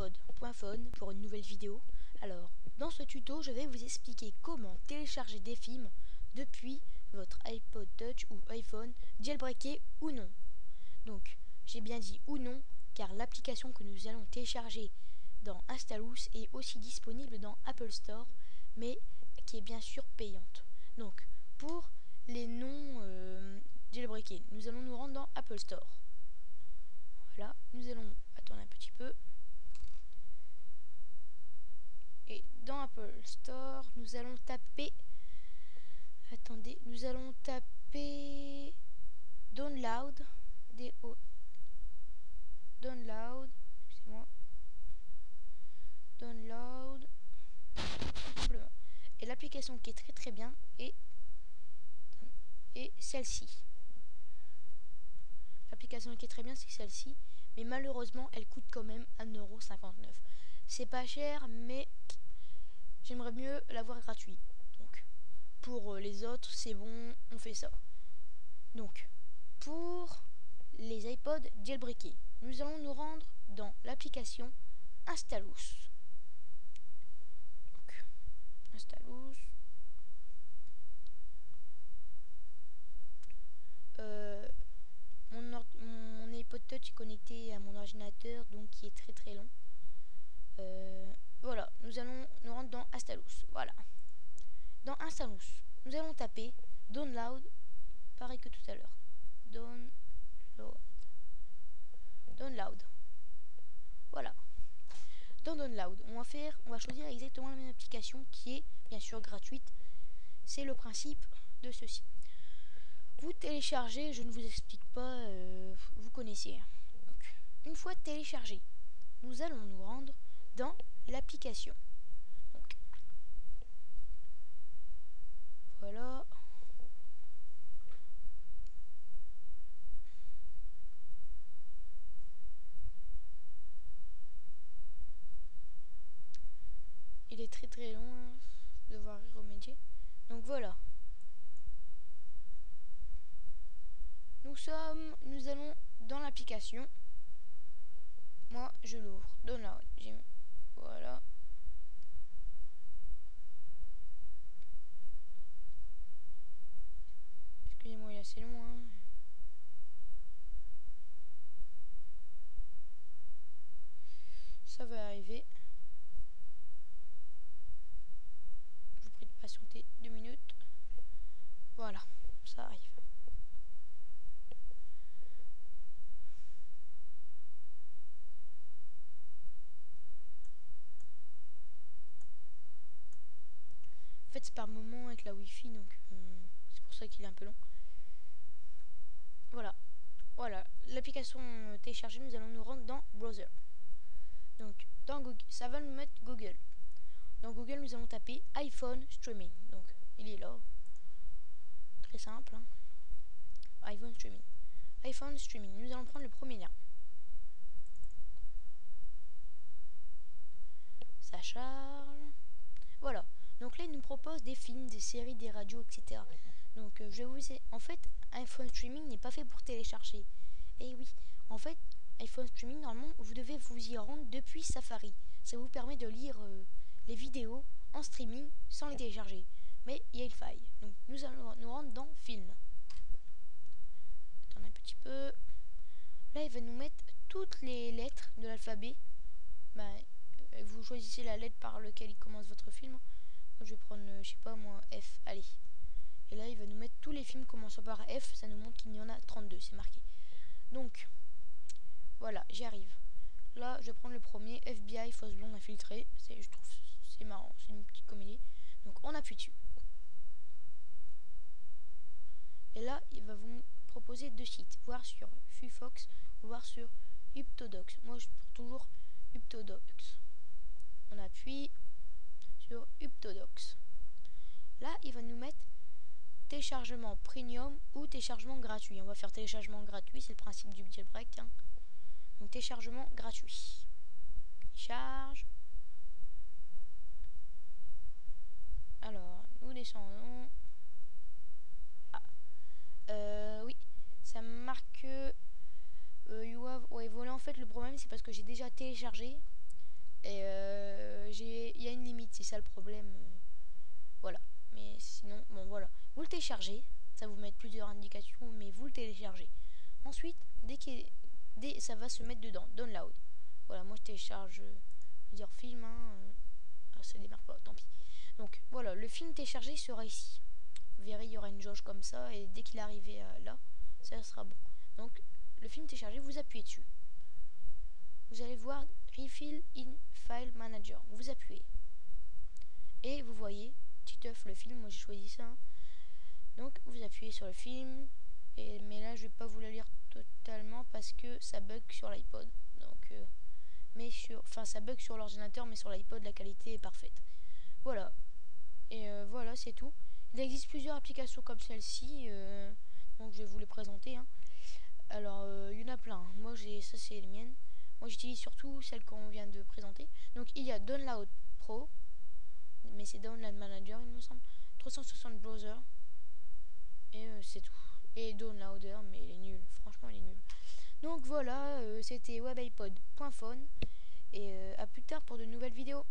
iPod.phone pour une nouvelle vidéo. Alors, dans ce tuto, je vais vous expliquer comment télécharger des films depuis votre iPod Touch ou iPhone, jailbreaké ou non. Donc, j'ai bien dit ou non, car l'application que nous allons télécharger dans Installous est aussi disponible dans Apple Store, mais qui est bien sûr payante. Donc, pour les non jailbreakés, nous allons nous rendre dans Apple Store. Voilà, nous allons attendre un petit peu. Et dans Apple Store, nous allons taper... Attendez, nous allons taper... Download. Download. Excusez-moi. Download. Tout simplement. Et l'application qui est très bien est celle-ci. L'application qui est très bien, c'est celle-ci. Mais malheureusement, elle coûte quand même 1,59€. C'est pas cher, mais j'aimerais mieux l'avoir gratuit. Donc, pour les autres, c'est bon, on fait ça. Donc, pour les iPod jailbreakés, nous allons nous rendre dans l'application Installous. Donc, Installous. Mon iPod Touch est connecté à mon ordinateur, donc qui est très long. Voilà, nous allons nous rendre dans Installous. Voilà. Dans Installous, nous allons taper Download, pareil que tout à l'heure. Download. Voilà. Dans Download, on va choisir exactement la même application qui est bien sûr gratuite. C'est le principe de ceci. Vous téléchargez, je ne vous explique pas, vous connaissez. Donc, une fois téléchargé, nous allons nous rendre dans l'application. Donc, voilà. Il est très long, hein, je vais devoir y remédier. Donc voilà. Nous allons dans l'application. Moi, je l'ouvre. Download. Voilà. Excusez-moi, il est assez long. Hein. Ça va arriver. Je vous prie de patienter 2 minutes. Voilà, ça arrive. En fait, c'est par moment avec la Wi-Fi, donc c'est pour ça qu'il est un peu long. Voilà. Voilà. L'application téléchargée, nous allons nous rendre dans Browser. Donc, dans Google, ça va nous mettre Google. Dans Google, nous allons taper iPhone Streaming. Donc, il est là. Très simple. Hein. iPhone Streaming. iPhone Streaming. Nous allons prendre le premier lien. Ça charge. Voilà. Donc là, il nous propose des films, des séries, des radios, etc. Donc, en fait, iPhone Streaming n'est pas fait pour télécharger. Et oui, en fait, iPhone Streaming, normalement, vous devez vous y rendre depuis Safari. Ça vous permet de lire les vidéos en streaming sans les télécharger. Mais il y a une faille. Donc, nous allons nous rendre dans Film. Attendez un petit peu. Là, il va nous mettre toutes les lettres de l'alphabet. Vous choisissez la lettre par laquelle il commence votre film. Moi, je vais prendre, je sais pas moi, F. Allez. Et là, il va nous mettre tous les films commençant par F. Ça nous montre qu'il y en a 32, c'est marqué. Donc, voilà, j'y arrive. Là, je vais prendre le premier, FBI, fausse blonde infiltrée. Je trouve c'est marrant, c'est une petite comédie. Donc, on appuie dessus. Et là, il va vous proposer 2 sites. Voir sur Fufox ou voir sur Uptodox. Moi, je prends toujours Uptodox. On appuie sur Uptodox. Là, il va nous mettre téléchargement premium ou téléchargement gratuit. On va faire téléchargement gratuit, c'est le principe du jailbreak. Hein. Donc téléchargement gratuit. Charge. Alors, nous descendons. Oui, ça marque you have. Ouais, voilà, en fait, le problème c'est parce que j'ai déjà téléchargé. Et il y a une limite, c'est ça le problème. Voilà. Mais sinon, bon voilà. Vous le téléchargez, ça vous met plusieurs indications, mais vous le téléchargez. Ensuite, ça va se mettre dedans, download. Voilà, moi je télécharge plusieurs films. Ça démarre pas, tant pis. Donc voilà, le film téléchargé sera ici. Vous verrez, il y aura une jauge comme ça, et dès qu'il est arrivé là, ça sera bon. Donc le film téléchargé, vous appuyez dessus. Vous allez voir Refill in File Manager. Vous appuyez. Et vous voyez, Titeuf le film, moi j'ai choisi ça. Donc vous appuyez sur le film. Mais là je vais pas vous le lire totalement parce que ça bug sur l'iPod. Donc ça bug sur l'ordinateur, mais sur l'iPod la qualité est parfaite. Voilà. Et voilà, c'est tout. Il existe plusieurs applications comme celle-ci, donc je vais vous les présenter. Alors, il y en a plein. Moi, ça c'est les miennes. Moi, j'utilise surtout celle qu'on vient de présenter. Donc, il y a Download Pro, mais c'est Download Manager, il me semble. 360 Browser, et c'est tout. Et Downloader, mais il est nul. Franchement, il est nul. Donc voilà, c'était webiPod.phone, et à plus tard pour de nouvelles vidéos.